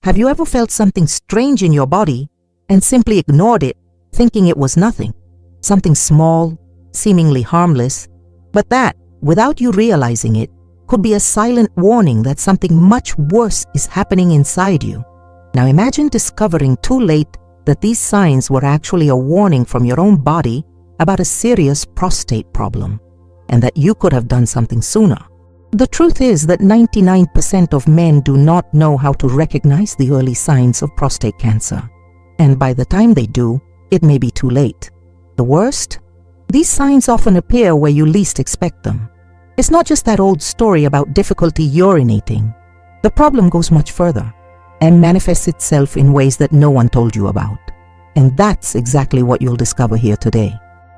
Have you ever felt something strange in your body and simply ignored it, thinking it was nothing? Something small, seemingly harmless, but that, without you realizing it, could be a silent warning that something much worse is happening inside you. Now imagine discovering too late that these signs were actually a warning from your own body about a serious prostate problem, and that you could have done something sooner. The truth is that 99% of men do not know how to recognize the early signs of prostate cancer, and by the time they do, it may be too late. The worst? These signs often appear where you least expect them. It's not just that old story about difficulty urinating. The problem goes much further and manifests itself in ways that no one told you about. And that's exactly what you'll discover here today.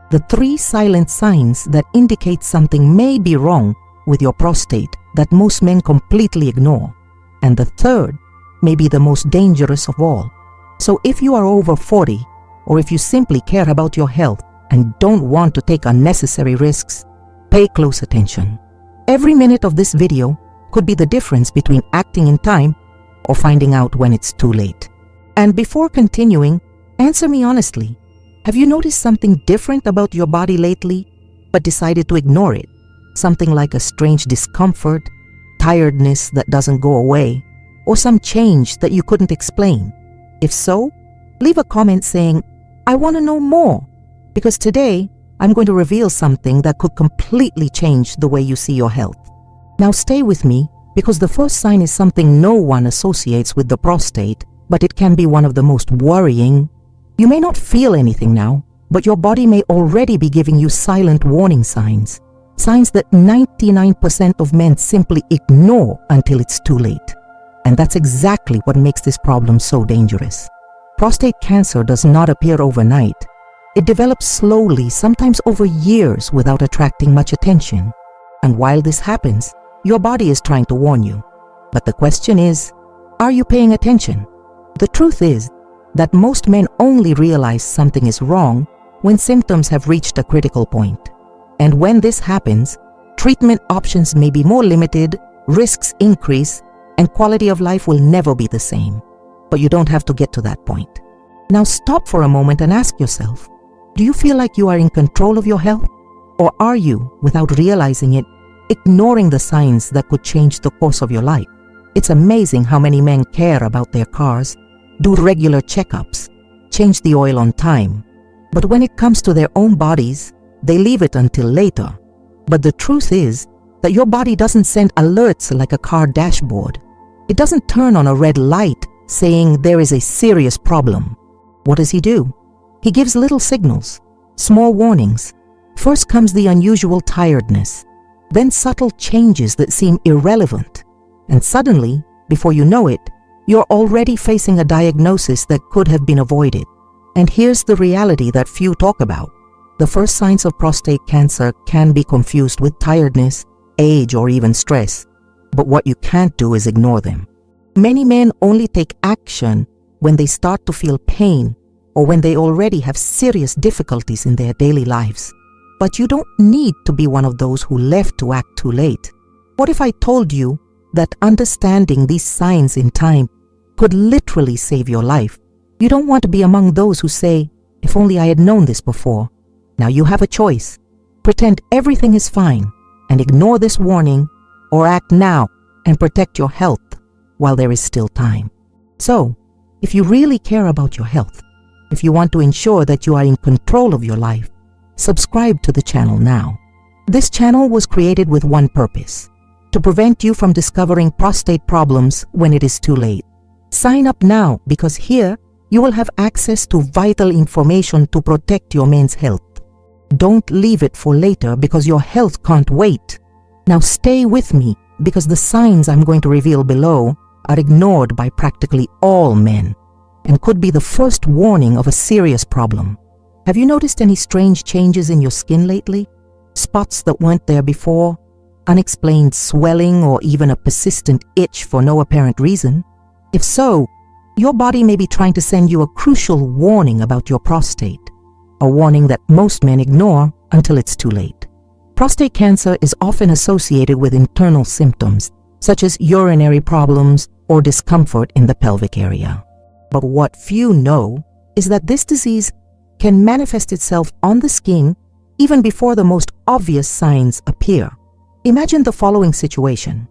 The 3 silent signs that indicate something may be wrong with your prostate that most men completely ignore. And the 3rd may be the most dangerous of all. So if you are over 40, or if you simply care about your health and don't want to take unnecessary risks, pay close attention. Every minute of this video could be the difference between acting in time or finding out when it's too late. And before continuing, answer me honestly. Have you noticed something different about your body lately, but decided to ignore it? Something like a strange discomfort, tiredness that doesn't go away, or some change that you couldn't explain? If so, leave a comment saying, "I want to know more," because today I'm going to reveal something that could completely change the way you see your health. Now stay with me, because the first sign is something no one associates with the prostate, but it can be one of the most worrying. You may not feel anything now, but your body may already be giving you silent warning signs. Signs that 99% of men simply ignore until it's too late. And that's exactly what makes this problem so dangerous. Prostate cancer does not appear overnight. It develops slowly, sometimes over years, without attracting much attention. And while this happens, your body is trying to warn you. But the question is, are you paying attention? The truth is that most men only realize something is wrong when symptoms have reached a critical point. And when this happens, treatment options may be more limited, risks increase, and quality of life will never be the same. But you don't have to get to that point. Now stop for a moment and ask yourself, do you feel like you are in control of your health? Or are you, without realizing it, ignoring the signs that could change the course of your life? It's amazing how many men care about their cars, do regular checkups, change the oil on time. But when it comes to their own bodies, they leave it until later. But the truth is that your body doesn't send alerts like a car dashboard. It doesn't turn on a red light saying there is a serious problem. What does he do? He gives little signals, small warnings. First comes the unusual tiredness, then subtle changes that seem irrelevant. And suddenly, before you know it, you're already facing a diagnosis that could have been avoided. And here's the reality that few talk about. The first signs of prostate cancer can be confused with tiredness, age, or even stress. But what you can't do is ignore them. Many men only take action when they start to feel pain or when they already have serious difficulties in their daily lives. But you don't need to be one of those who left to act too late. What if I told you that understanding these signs in time could literally save your life? You don't want to be among those who say, "If only I had known this before." Now you have a choice. Pretend everything is fine and ignore this warning, or act now and protect your health while there is still time. So, if you really care about your health, if you want to ensure that you are in control of your life, subscribe to the channel now. This channel was created with one purpose: to prevent you from discovering prostate problems when it is too late. Sign up now, because here you will have access to vital information to protect your men's health. Don't leave it for later, because your health can't wait. Now stay with me, because the signs I'm going to reveal below are ignored by practically all men and could be the first warning of a serious problem. Have you noticed any strange changes in your skin lately? Spots that weren't there before? Unexplained swelling, or even a persistent itch for no apparent reason? If so, your body may be trying to send you a crucial warning about your prostate, a warning that most men ignore until it's too late. Prostate cancer is often associated with internal symptoms, such as urinary problems or discomfort in the pelvic area. But what few know is that this disease can manifest itself on the skin even before the most obvious signs appear. Imagine the following situation.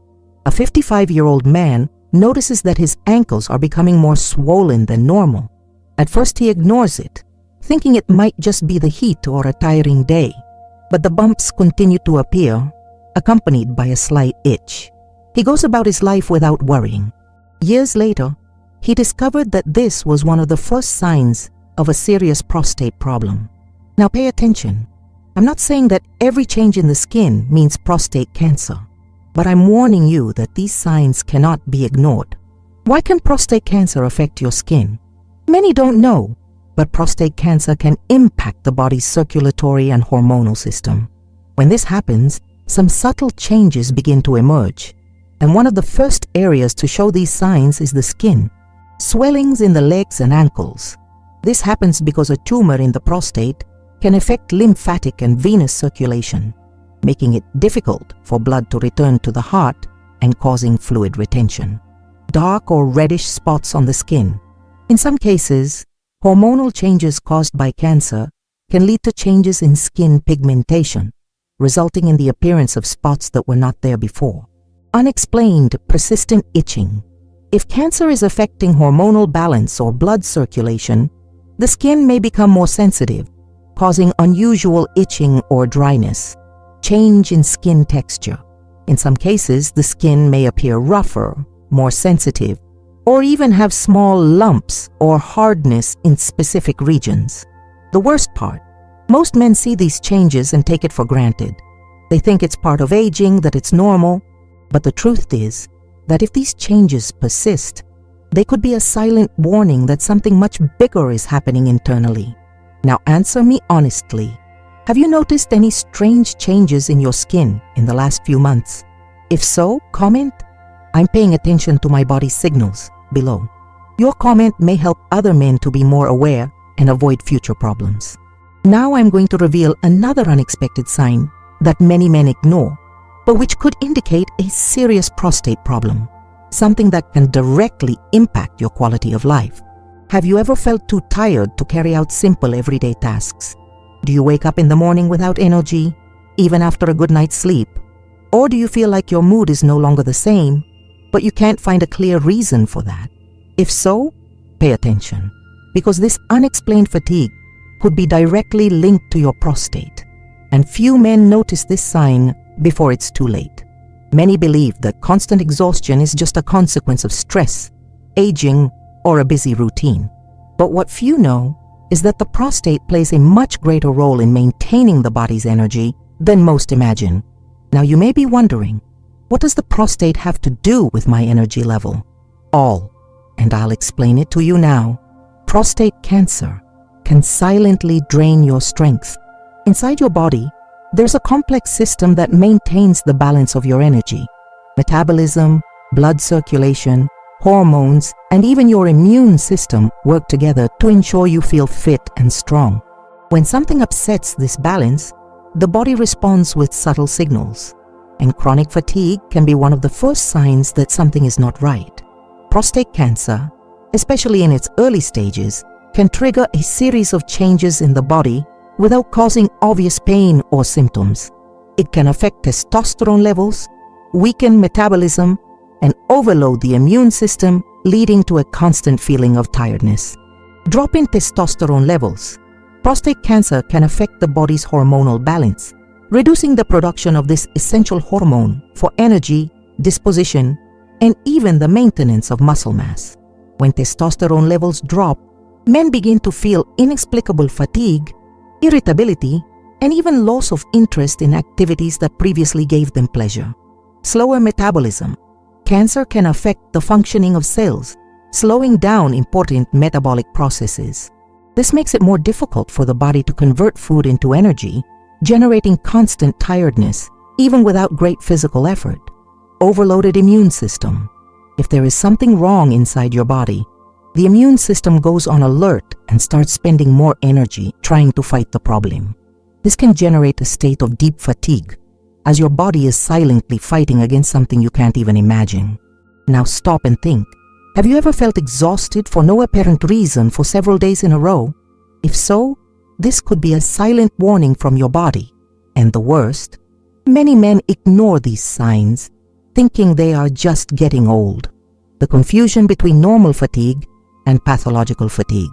A 55-year-old man notices that his ankles are becoming more swollen than normal. At first he ignores it, thinking it might just be the heat or a tiring day. But the bumps continue to appear, accompanied by a slight itch. He goes about his life without worrying. Years later, he discovered that this was one of the first signs of a serious prostate problem. Now pay attention. I'm not saying that every change in the skin means prostate cancer, but I'm warning you that these signs cannot be ignored. Why can prostate cancer affect your skin? Many don't know, but prostate cancer can impact the body's circulatory and hormonal system. When this happens, some subtle changes begin to emerge, and one of the first areas to show these signs is the skin. Swellings in the legs and ankles. This happens because a tumor in the prostate can affect lymphatic and venous circulation, making it difficult for blood to return to the heart and causing fluid retention. Dark or reddish spots on the skin. In some cases, hormonal changes caused by cancer can lead to changes in skin pigmentation, resulting in the appearance of spots that were not there before. Unexplained, persistent itching. If cancer is affecting hormonal balance or blood circulation, the skin may become more sensitive, causing unusual itching or dryness. Change in skin texture. In some cases, the skin may appear rougher, more sensitive, or even have small lumps or hardness in specific regions. The worst part, most men see these changes and take it for granted. They think it's part of aging, that it's normal, but the truth is that if these changes persist, they could be a silent warning that something much bigger is happening internally. Now answer me honestly. Have you noticed any strange changes in your skin in the last few months? If so, comment. I'm paying attention to my body's signals below. Your comment may help other men to be more aware and avoid future problems. Now I'm going to reveal another unexpected sign that many men ignore, but which could indicate a serious prostate problem, something that can directly impact your quality of life. Have you ever felt too tired to carry out simple everyday tasks? Do you wake up in the morning without energy, even after a good night's sleep? Or do you feel like your mood is no longer the same, but you can't find a clear reason for that? If so, pay attention, because this unexplained fatigue could be directly linked to your prostate, and few men notice this sign before it's too late. Many believe that constant exhaustion is just a consequence of stress, aging, or a busy routine. But what few know is that the prostate plays a much greater role in maintaining the body's energy than most imagine. Now you may be wondering, what does the prostate have to do with my energy level? All, and I'll explain it to you now. Prostate cancer can silently drain your strength. Inside your body, there's a complex system that maintains the balance of your energy. Metabolism, blood circulation, hormones, and even your immune system work together to ensure you feel fit and strong. When something upsets this balance, the body responds with subtle signals, and chronic fatigue can be one of the first signs that something is not right. Prostate cancer, especially in its early stages, can trigger a series of changes in the body without causing obvious pain or symptoms. It can affect testosterone levels, weaken metabolism, and overload the immune system, leading to a constant feeling of tiredness. Drop in testosterone levels. Prostate cancer can affect the body's hormonal balance, reducing the production of this essential hormone for energy, disposition, and even the maintenance of muscle mass. When testosterone levels drop, men begin to feel inexplicable fatigue, irritability, and even loss of interest in activities that previously gave them pleasure. Slower metabolism. Cancer can affect the functioning of cells, slowing down important metabolic processes. This makes it more difficult for the body to convert food into energy, generating constant tiredness, even without great physical effort. Overloaded immune system. If there is something wrong inside your body, the immune system goes on alert and starts spending more energy trying to fight the problem. This can generate a state of deep fatigue, as your body is silently fighting against something you can't even imagine. Now stop and think. Have you ever felt exhausted for no apparent reason for several days in a row? If so, this could be a silent warning from your body. And the worst, many men ignore these signs, thinking they are just getting old. The confusion between normal fatigue and pathological fatigue.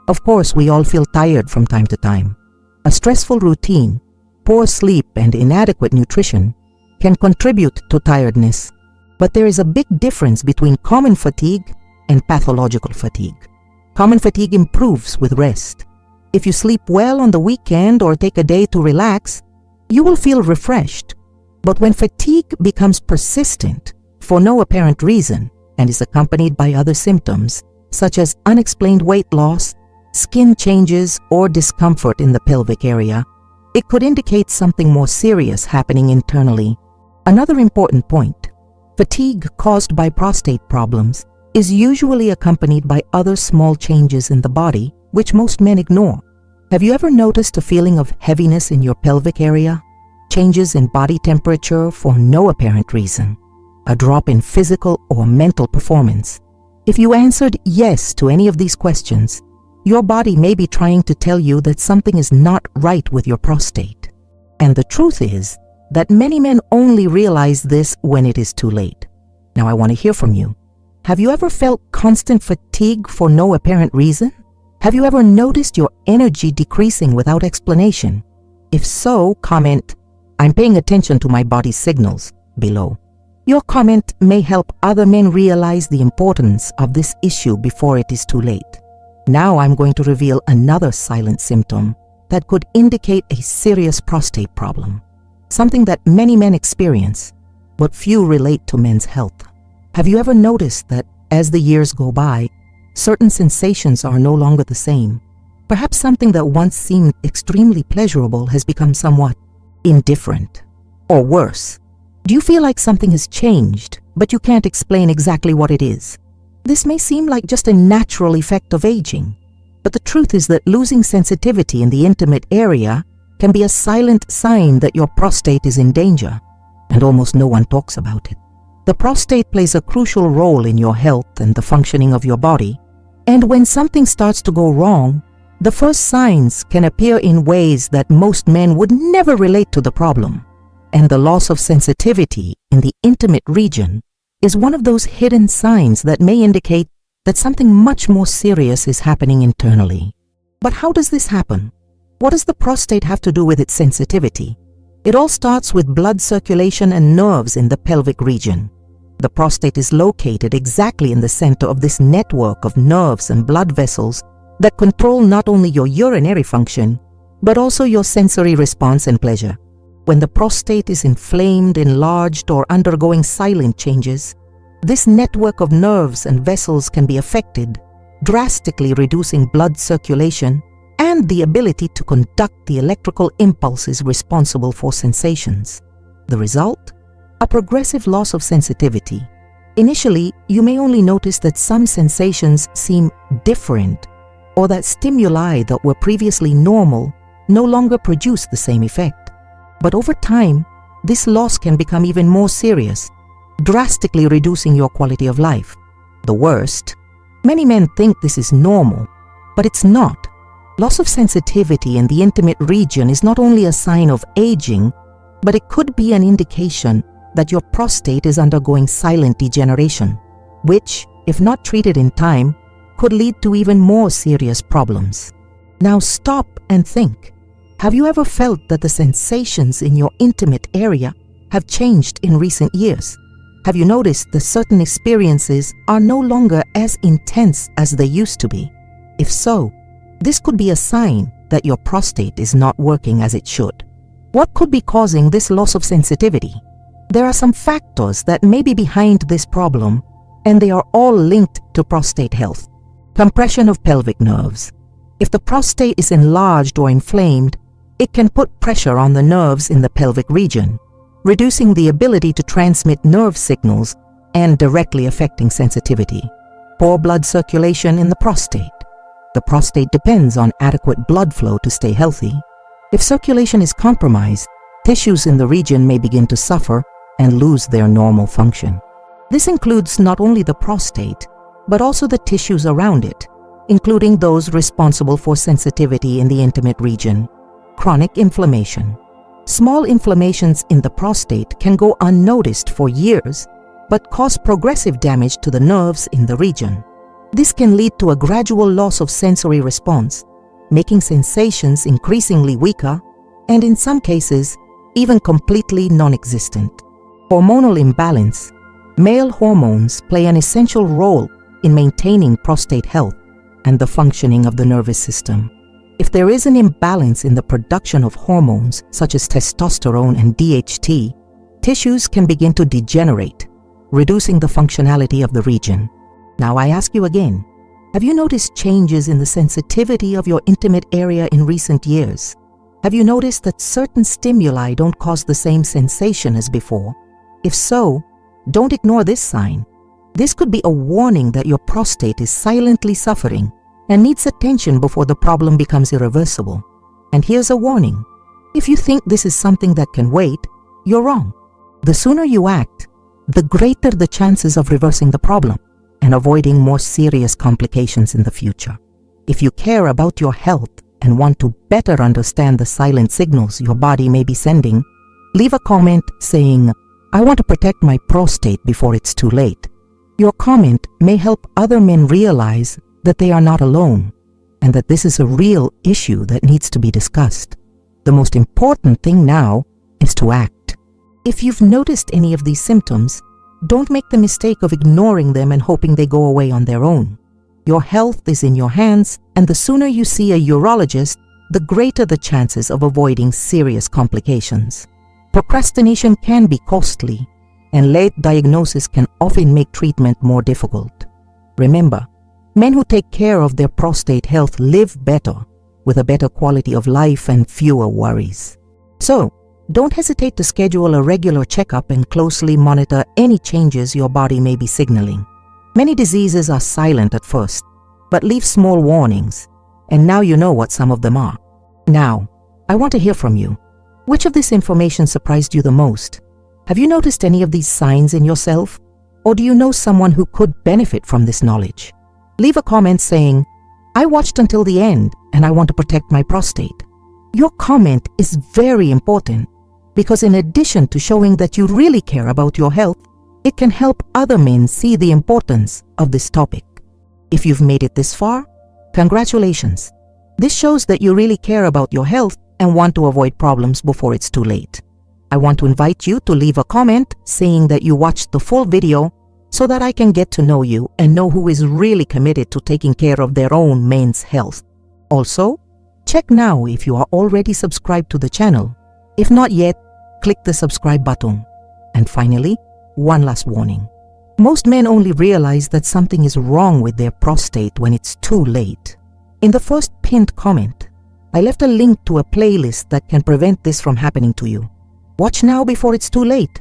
Of course, we all feel tired from time to time. A stressful routine, poor sleep, and inadequate nutrition can contribute to tiredness. But there is a big difference between common fatigue and pathological fatigue. Common fatigue improves with rest. If you sleep well on the weekend or take a day to relax, you will feel refreshed. But when fatigue becomes persistent for no apparent reason and is accompanied by other symptoms, such as unexplained weight loss, skin changes, or discomfort in the pelvic area, it could indicate something more serious happening internally. Another important point: fatigue caused by prostate problems is usually accompanied by other small changes in the body, which most men ignore. Have you ever noticed a feeling of heaviness in your pelvic area? Changes in body temperature for no apparent reason? A drop in physical or mental performance? If you answered yes to any of these questions, your body may be trying to tell you that something is not right with your prostate. And the truth is that many men only realize this when it is too late. Now I want to hear from you. Have you ever felt constant fatigue for no apparent reason? Have you ever noticed your energy decreasing without explanation? If so, comment, "I'm paying attention to my body's signals," below. Your comment may help other men realize the importance of this issue before it is too late. Now I'm going to reveal another silent symptom that could indicate a serious prostate problem. Something that many men experience, but few relate to men's health. Have you ever noticed that as the years go by, certain sensations are no longer the same? Perhaps something that once seemed extremely pleasurable has become somewhat indifferent. Or worse, do you feel like something has changed, but you can't explain exactly what it is? This may seem like just a natural effect of aging, but the truth is that losing sensitivity in the intimate area can be a silent sign that your prostate is in danger, and almost no one talks about it. The prostate plays a crucial role in your health and the functioning of your body, and when something starts to go wrong, the first signs can appear in ways that most men would never relate to the problem. And the loss of sensitivity in the intimate region is one of those hidden signs that may indicate that something much more serious is happening internally. But how does this happen? What does the prostate have to do with its sensitivity? It all starts with blood circulation and nerves in the pelvic region. The prostate is located exactly in the center of this network of nerves and blood vessels that control not only your urinary function, but also your sensory response and pleasure. When the prostate is inflamed, enlarged, or undergoing silent changes, this network of nerves and vessels can be affected, drastically reducing blood circulation and the ability to conduct the electrical impulses responsible for sensations. The result? A progressive loss of sensitivity. Initially, you may only notice that some sensations seem different, or that stimuli that were previously normal no longer produce the same effect. But over time, this loss can become even more serious, drastically reducing your quality of life. The worst, many men think this is normal, but it's not. Loss of sensitivity in the intimate region is not only a sign of aging, but it could be an indication that your prostate is undergoing silent degeneration, which, if not treated in time, could lead to even more serious problems. Now stop and think. Have you ever felt that the sensations in your intimate area have changed in recent years? Have you noticed that certain experiences are no longer as intense as they used to be? If so, this could be a sign that your prostate is not working as it should. What could be causing this loss of sensitivity? There are some factors that may be behind this problem, and they are all linked to prostate health. Compression of pelvic nerves. If the prostate is enlarged or inflamed, it can put pressure on the nerves in the pelvic region, reducing the ability to transmit nerve signals and directly affecting sensitivity. Poor blood circulation in the prostate. The prostate depends on adequate blood flow to stay healthy. If circulation is compromised, tissues in the region may begin to suffer and lose their normal function. This includes not only the prostate, but also the tissues around it, including those responsible for sensitivity in the intimate region. Chronic inflammation. Small inflammations in the prostate can go unnoticed for years, but cause progressive damage to the nerves in the region. This can lead to a gradual loss of sensory response, making sensations increasingly weaker, and in some cases, even completely non-existent. Hormonal imbalance. Male hormones play an essential role in maintaining prostate health and the functioning of the nervous system. If there is an imbalance in the production of hormones such as testosterone and DHT, tissues can begin to degenerate, reducing the functionality of the region. Now I ask you again, have you noticed changes in the sensitivity of your intimate area in recent years? Have you noticed that certain stimuli don't cause the same sensation as before? If so, don't ignore this sign. This could be a warning that your prostate is silently suffering and needs attention before the problem becomes irreversible. And here's a warning. If you think this is something that can wait, you're wrong. The sooner you act, the greater the chances of reversing the problem and avoiding more serious complications in the future. If you care about your health and want to better understand the silent signals your body may be sending, leave a comment saying, "I want to protect my prostate before it's too late." Your comment may help other men realize that they are not alone and that this is a real issue that needs to be discussed. The most important thing now is to act. If you've noticed any of these symptoms, don't make the mistake of ignoring them and hoping they go away on their own. Your health is in your hands, and the sooner you see a urologist, the greater the chances of avoiding serious complications. Procrastination can be costly, and late diagnosis can often make treatment more difficult. Remember, men who take care of their prostate health live better, with a better quality of life and fewer worries. So, don't hesitate to schedule a regular checkup and closely monitor any changes your body may be signaling. Many diseases are silent at first, but leave small warnings, and now you know what some of them are. Now, I want to hear from you. Which of this information surprised you the most? Have you noticed any of these signs in yourself? Or do you know someone who could benefit from this knowledge? Leave a comment saying, "I watched until the end and I want to protect my prostate." Your comment is very important because in addition to showing that you really care about your health, it can help other men see the importance of this topic. If you've made it this far, congratulations. This shows that you really care about your health and want to avoid problems before it's too late. I want to invite you to leave a comment saying that you watched the full video so that I can get to know you and know who is really committed to taking care of their own men's health. Also, check now if you are already subscribed to the channel. If not yet, click the subscribe button. And finally, one last warning. Most men only realize that something is wrong with their prostate when it's too late. In the first pinned comment, I left a link to a playlist that can prevent this from happening to you. Watch now before it's too late.